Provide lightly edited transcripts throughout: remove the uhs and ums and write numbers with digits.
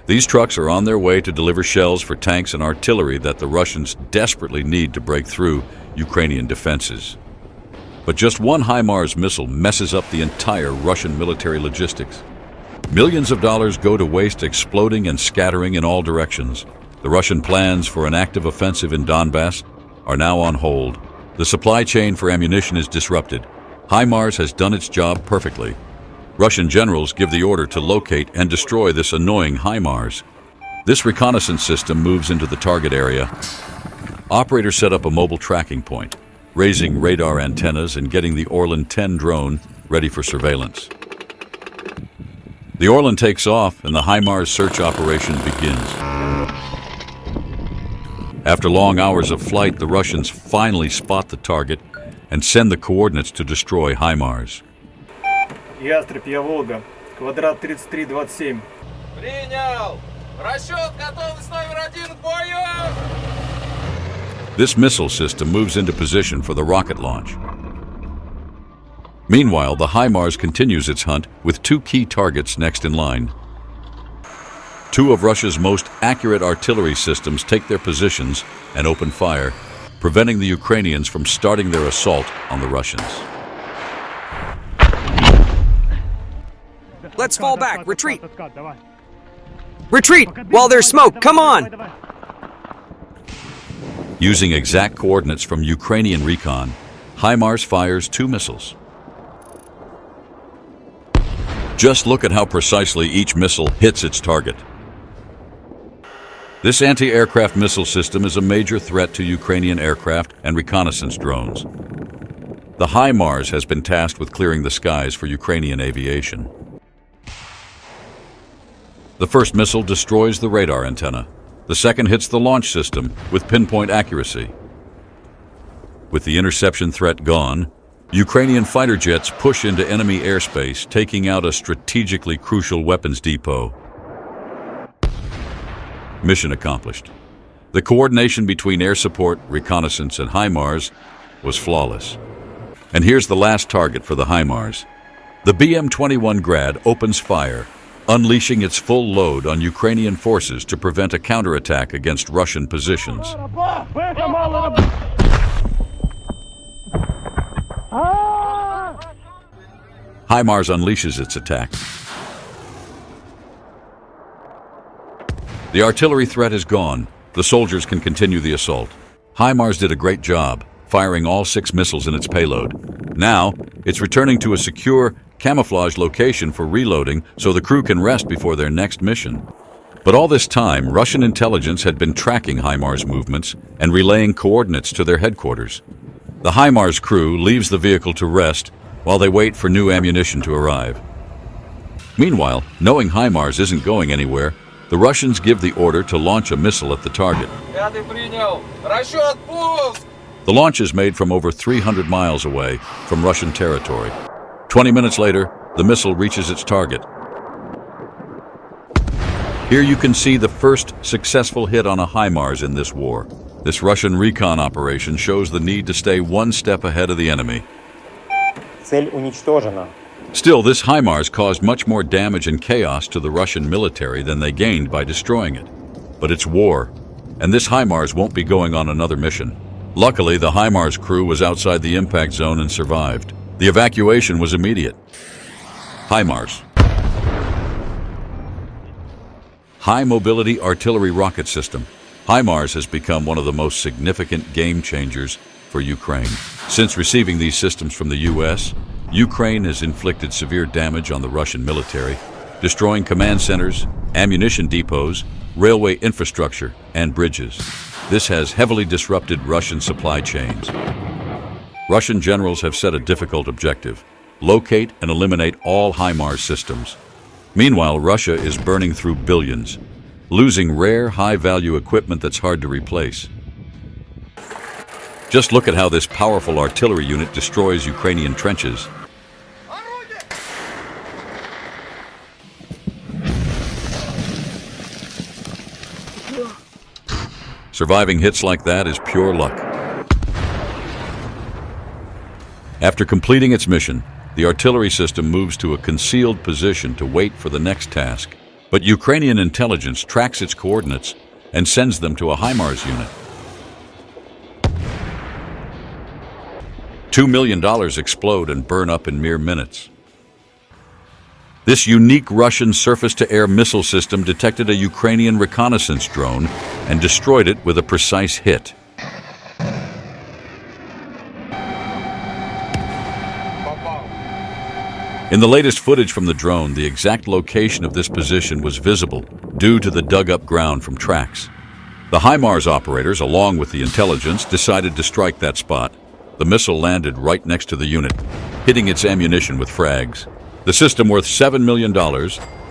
These trucks are on their way to deliver shells for tanks and artillery that the Russians desperately need to break through Ukrainian defenses. But just one HIMARS missile messes up the entire Russian military logistics. Millions of dollars go to waste exploding and scattering in all directions. The Russian plans for an active offensive in Donbass are now on hold. The supply chain for ammunition is disrupted. HIMARS has done its job perfectly. Russian generals give the order to locate and destroy this annoying HIMARS. This reconnaissance system moves into the target area. Operators set up a mobile tracking point, raising radar antennas and getting the Orlan 10 drone ready for surveillance. The Orlan takes off and the HIMARS search operation begins. After long hours of flight, the Russians finally spot the target and send the coordinates to destroy HIMARS. Ястреб, я Волга. Квадрат 3327. Принял! Расчет, готовность номер 1 к бою! This missile system moves into position for the rocket launch. Meanwhile, the HIMARS continues its hunt with two key targets next in line. Two of Russia's most accurate artillery systems take their positions and open fire, preventing the Ukrainians from starting their assault on the Russians. Let's fall back. Retreat. Retreat while there's smoke. Come on. Using exact coordinates from Ukrainian recon, HIMARS fires two missiles. Just look at how precisely each missile hits its target. This anti-aircraft missile system is a major threat to Ukrainian aircraft and reconnaissance drones. The HIMARS has been tasked with clearing the skies for Ukrainian aviation. The first missile destroys the radar antenna. The second hits the launch system with pinpoint accuracy. With the interception threat gone, Ukrainian fighter jets push into enemy airspace, taking out a strategically crucial weapons depot. Mission accomplished. The coordination between air support, reconnaissance, and HIMARS was flawless. And here's the last target for the HIMARS. The BM-21 Grad opens fire, unleashing its full load on Ukrainian forces to prevent a counterattack against Russian positions. HIMARS unleashes its attack. The artillery threat is gone. The soldiers can continue the assault. HIMARS did a great job, firing all 6 missiles in its payload. Now, it's returning to a secure, camouflaged location for reloading so the crew can rest before their next mission. But all this time, Russian intelligence had been tracking HIMARS movements and relaying coordinates to their headquarters. The HIMARS crew leaves the vehicle to rest while they wait for new ammunition to arrive. Meanwhile, knowing HIMARS isn't going anywhere, the Russians give the order to launch a missile at the target. The launch is made from over 300 miles away from Russian territory. 20 minutes later, the missile reaches its target. Here you can see the first successful hit on a HIMARS in this war. This Russian recon operation shows the need to stay one step ahead of the enemy. Цель уничтожена. Still, this HIMARS caused much more damage and chaos to the Russian military than they gained by destroying it. But it's war, and this HIMARS won't be going on another mission. Luckily, the HIMARS crew was outside the impact zone and survived. The evacuation was immediate. HIMARS. High Mobility Artillery Rocket System. HIMARS has become one of the most significant game changers for Ukraine. Since receiving these systems from the U.S., Ukraine has inflicted severe damage on the Russian military, destroying command centers, ammunition depots, railway infrastructure, and bridges. This has heavily disrupted Russian supply chains. Russian generals have set a difficult objective: locate and eliminate all HIMARS systems. Meanwhile, Russia is burning through billions, losing rare, high-value equipment that's hard to replace. Just look at how this powerful artillery unit destroys Ukrainian trenches. Surviving hits like that is pure luck. After completing its mission, the artillery system moves to a concealed position to wait for the next task. But Ukrainian intelligence tracks its coordinates and sends them to a HIMARS unit. $2 million explode and burn up in mere minutes. This unique Russian surface-to-air missile system detected a Ukrainian reconnaissance drone and destroyed it with a precise hit. In the latest footage from the drone, the exact location of this position was visible due to the dug-up ground from tracks. The HIMARS operators, along with the intelligence, decided to strike that spot. The missile landed right next to the unit, hitting its ammunition with frags. The system, worth $7 million,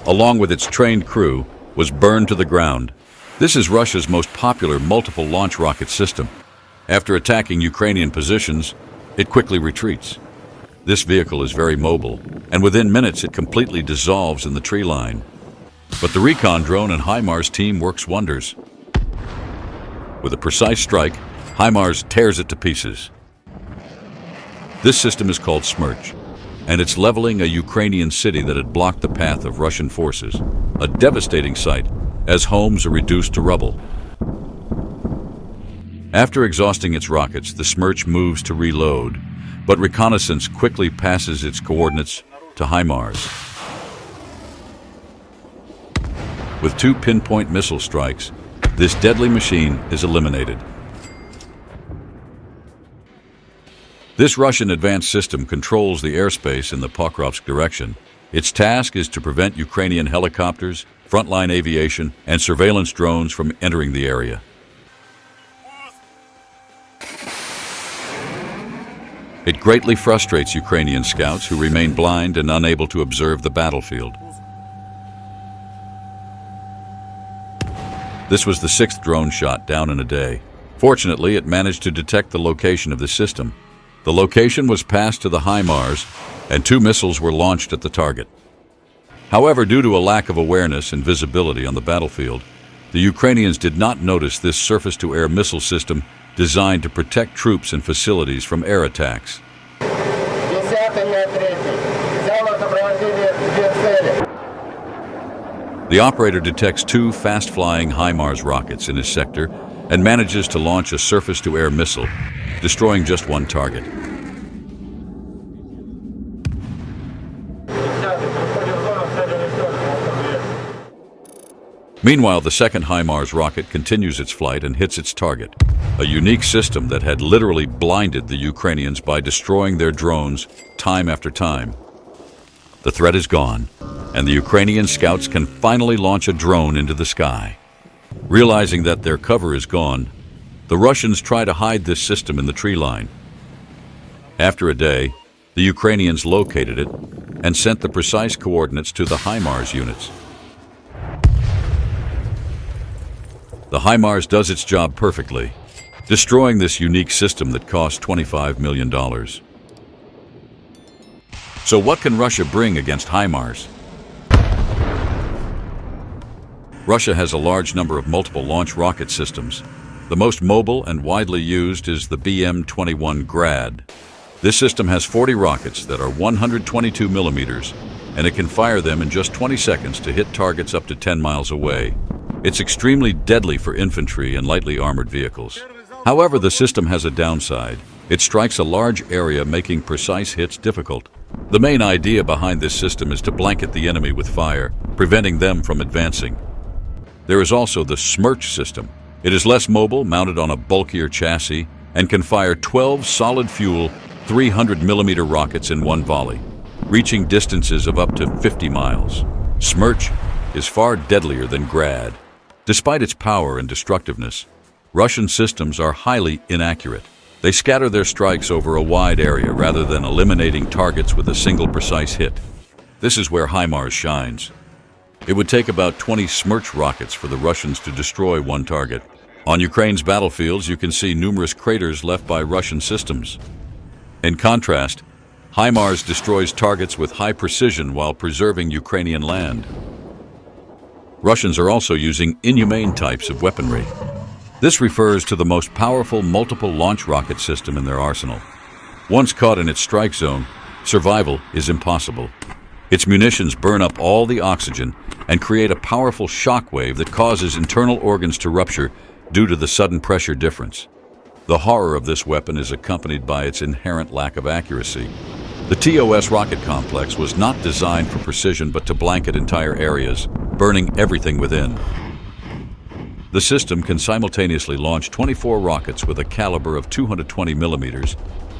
along with its trained crew, was burned to the ground. This is Russia's most popular multiple launch rocket system. After attacking Ukrainian positions, it quickly retreats. This vehicle is very mobile, and within minutes it completely dissolves in the tree line. But the recon drone and HIMARS team works wonders. With a precise strike, HIMARS tears it to pieces. This system is called Smerch, and it's leveling a Ukrainian city that had blocked the path of Russian forces, a devastating sight as homes are reduced to rubble. After exhausting its rockets, the Smerch moves to reload, but reconnaissance quickly passes its coordinates to HIMARS. With 2 pinpoint missile strikes, this deadly machine is eliminated. This Russian advanced system controls the airspace in the Pokrovsk direction. Its task is to prevent Ukrainian helicopters, frontline aviation, and surveillance drones from entering the area. It greatly frustrates Ukrainian scouts who remain blind and unable to observe the battlefield. This was the 6th drone shot down in a day. Fortunately, it managed to detect the location of the system. The location was passed to the HIMARS, and 2 missiles were launched at the target. However, due to a lack of awareness and visibility on the battlefield, the Ukrainians did not notice this surface-to-air missile system designed to protect troops and facilities from air attacks. The operator detects 2 fast-flying HIMARS rockets in his sector and manages to launch a surface-to-air missile, destroying just one target. Meanwhile, the second HIMARS rocket continues its flight and hits its target, a unique system that had literally blinded the Ukrainians by destroying their drones time after time. The threat is gone, and the Ukrainian scouts can finally launch a drone into the sky. Realizing that their cover is gone, the Russians try to hide this system in the tree line. After a day, the Ukrainians located it and sent the precise coordinates to the HIMARS units. The HIMARS does its job perfectly, destroying this unique system that cost $25 million. So what can Russia bring against HIMARS? Russia has a large number of multiple launch rocket systems. The most mobile and widely used is the BM-21 Grad. This system has 40 rockets that are 122 millimeters, and it can fire them in just 20 seconds to hit targets up to 10 miles away. It's extremely deadly for infantry and lightly armored vehicles. However, the system has a downside. It strikes a large area, making precise hits difficult. The main idea behind this system is to blanket the enemy with fire, preventing them from advancing. There is also the Smerch system. It is less mobile, mounted on a bulkier chassis, and can fire 12 solid-fuel, 300-millimeter rockets in one volley, reaching distances of up to 50 miles. Smerch is far deadlier than Grad. Despite its power and destructiveness, Russian systems are highly inaccurate. They scatter their strikes over a wide area rather than eliminating targets with a single precise hit. This is where HIMARS shines. It would take about 20 Smerch rockets for the Russians to destroy one target. On Ukraine's battlefields, you can see numerous craters left by Russian systems. In contrast, HIMARS destroys targets with high precision while preserving Ukrainian land. Russians are also using inhumane types of weaponry. This refers to the most powerful multiple launch rocket system in their arsenal. Once caught in its strike zone, survival is impossible. Its munitions burn up all the oxygen and create a powerful shock wave that causes internal organs to rupture due to the sudden pressure difference. The horror of this weapon is accompanied by its inherent lack of accuracy. The TOS rocket complex was not designed for precision but to blanket entire areas, burning everything within. The system can simultaneously launch 24 rockets with a caliber of 220 millimeters,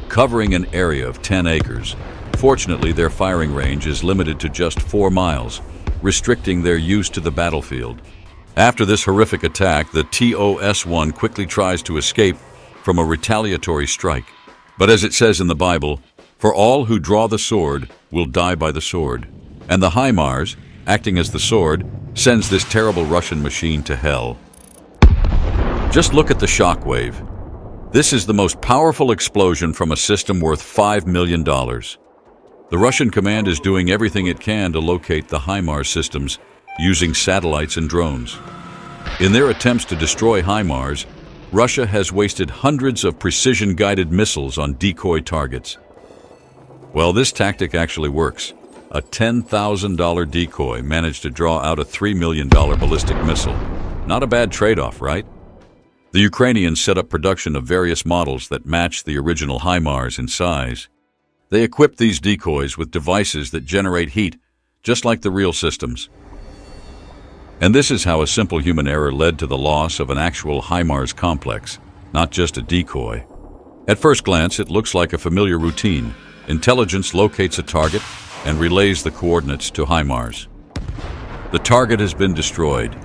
covering an area of 10 acres. Fortunately, their firing range is limited to just 4 miles, restricting their use to the battlefield. After this horrific attack, the TOS-1 quickly tries to escape from a retaliatory strike. But as it says in the Bible, "For all who draw the sword will die by the sword." And the HIMARS, acting as the sword, sends this terrible Russian machine to hell. Just look at the shock wave. This is the most powerful explosion from a system worth $5 million. The Russian command is doing everything it can to locate the HIMARS systems using satellites and drones. In their attempts to destroy HIMARS, Russia has wasted hundreds of precision-guided missiles on decoy targets. Well, this tactic actually works. A $10,000 decoy managed to draw out a $3 million ballistic missile. Not a bad trade-off, right? The Ukrainians set up production of various models that match the original HIMARS in size. They equipped these decoys with devices that generate heat, just like the real systems. And this is how a simple human error led to the loss of an actual HIMARS complex, not just a decoy. At first glance, it looks like a familiar routine. Intelligence locates a target and relays the coordinates to HIMARS. The target has been destroyed.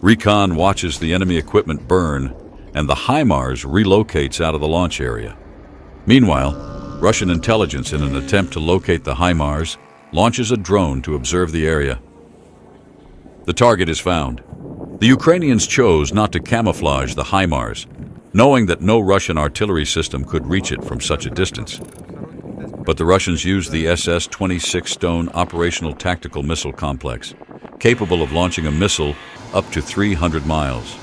Recon watches the enemy equipment burn, and the HIMARS relocates out of the launch area. Meanwhile, Russian intelligence, in an attempt to locate the HIMARS, launches a drone to observe the area. The target is found. The Ukrainians chose not to camouflage the HIMARS, knowing that no Russian artillery system could reach it from such a distance. But the Russians used the SS-26 Stone operational tactical missile complex, capable of launching a missile up to 300 miles.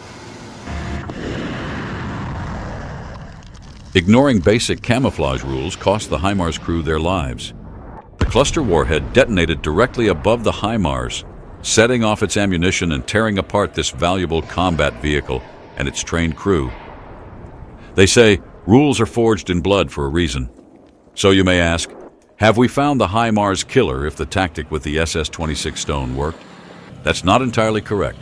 Ignoring basic camouflage rules cost the HIMARS crew their lives. The cluster warhead detonated directly above the HIMARS, setting off its ammunition and tearing apart this valuable combat vehicle and its trained crew. They say rules are forged in blood for a reason. So you may ask, have we found the HIMARS killer if the tactic with the SS-26 Stone worked? That's not entirely correct.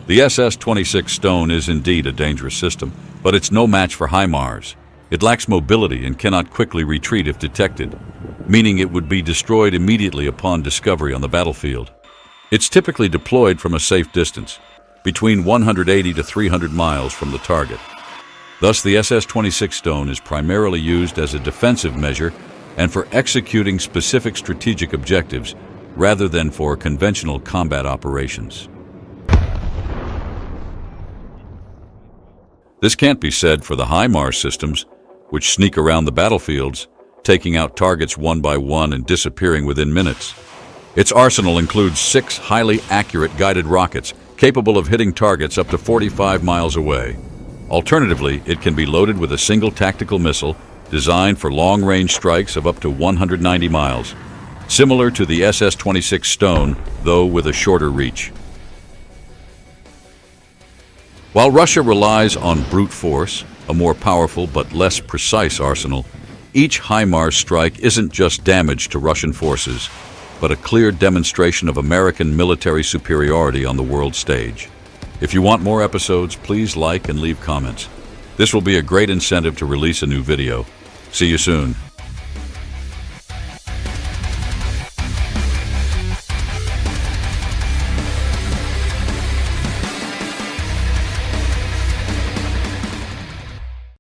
The SS-26 Stone is indeed a dangerous system, but it's no match for HIMARS. It lacks mobility and cannot quickly retreat if detected, meaning it would be destroyed immediately upon discovery on the battlefield. It's typically deployed from a safe distance, between 180 to 300 miles from the target. Thus, the SS-26 Stone is primarily used as a defensive measure and for executing specific strategic objectives rather than for conventional combat operations. This can't be said for the HIMARS systems, which sneak around the battlefields, taking out targets one by one and disappearing within minutes. Its arsenal includes 6 highly accurate guided rockets capable of hitting targets up to 45 miles away. Alternatively, it can be loaded with a single tactical missile designed for long-range strikes of up to 190 miles, similar to the SS-26 Stone, though with a shorter reach. While Russia relies on brute force, a more powerful but less precise arsenal, each HIMARS strike isn't just damage to Russian forces, but a clear demonstration of American military superiority on the world stage. If you want more episodes, please like and leave comments. This will be a great incentive to release a new video. See you soon.